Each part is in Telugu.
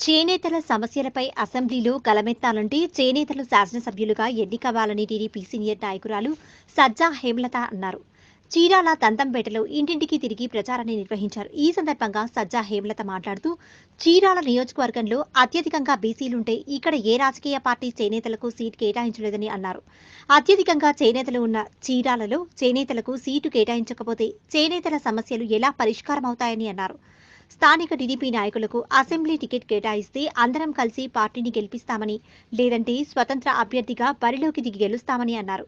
చేనేతల సమస్యలపై అసెంబ్లీలో గలమెత్తాలంటే చేనేతలు శాసనసభ్యులుగా ఎన్నికవ్వాలని టీడీపీ సీనియర్ నాయకురాలు సజ్జా హేమలత అన్నారు. చీరాల దంతంపేటలో ఇంటింటికి తిరిగి ప్రచారాన్ని నిర్వహించారు. ఈ సందర్భంగా సజ్జా హేమలత మాట్లాడుతూ, చీరాల నియోజకవర్గంలో అత్యధికంగా బీసీలుంటే ఇక్కడ ఏ రాజకీయ పార్టీ చేనేతలకు సీటు కేటాయించలేదని అన్నారు. అత్యధికంగా చేనేతలు ఉన్న చీరాలలో చేనేతలకు సీటు కేటాయించకపోతే చేనేతల సమస్యలు ఎలా పరిష్కారమవుతాయని అన్నారు. స్థానిక టీడీపీ నాయకులకు అసెంబ్లీ టికెట్ కేటాయిస్తే అందరం కలిసి పార్టీని గెలిపిస్తామని, లేదంటే స్వతంత్ర అభ్యర్థిగా బరిలోకి దిగి గెలుస్తామని అన్నారు.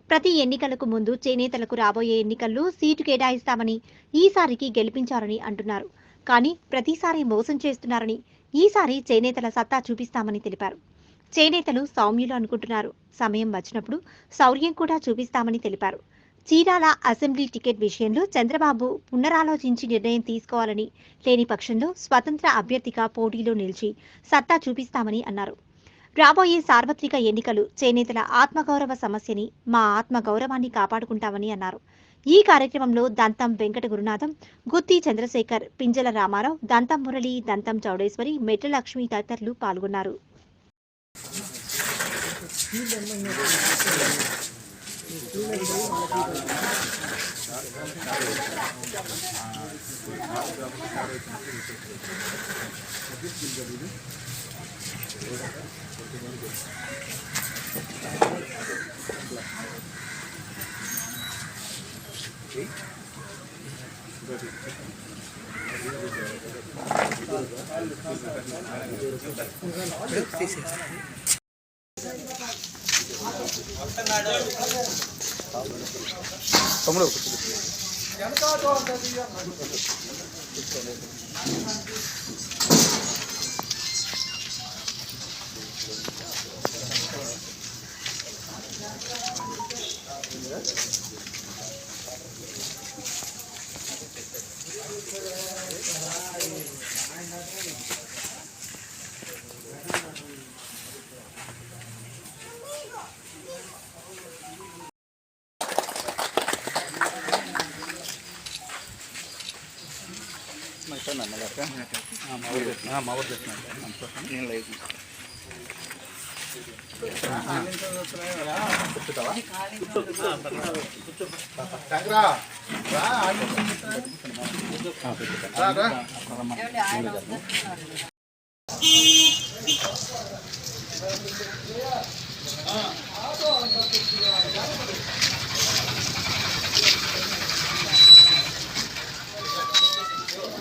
ప్రతి ఎన్నికలకు ముందు చేనేతలకు రాబోయే ఎన్నికల్లో సీటు కేటాయిస్తామని, ఈసారికి గెలిపించారని అంటున్నారు. కానీ ప్రతిసారి మోసం చేస్తున్నారని, ఈసారి చేనేతల సత్తా చూపిస్తామని తెలిపారు. చేనేతలు సౌమ్యులు అనుకుంటున్నారు. సమయం వచ్చినప్పుడు శౌర్యం కూడా చూపిస్తామని తెలిపారు. చీరాల అసెంబ్లీ టికెట్ విషయంలో చంద్రబాబు పునరాలోచించి నిర్ణయం తీసుకోవాలని, లేని పక్షంలో స్వతంత్ర అభ్యర్థిగా పోటీలో నిలిచి సత్తా చూపిస్తామని అన్నారు. రాబోయే సార్వత్రిక ఎన్నికలు చేనేతల ఆత్మగౌరవ సమస్యని, మా ఆత్మగౌరవాన్ని కాపాడుకుంటామని అన్నారు. ఈ కార్యక్రమంలో దంతం వెంకట గురునాథం, గుత్తి చంద్రశేఖర్, పింజల రామారావు, దంతం మురళి, దంతం చౌడేశ్వరి, మెట్ల లక్ష్మి తదితరులు పాల్గొన్నారు. తమ్ముడు మా ఊరు నేను లేదు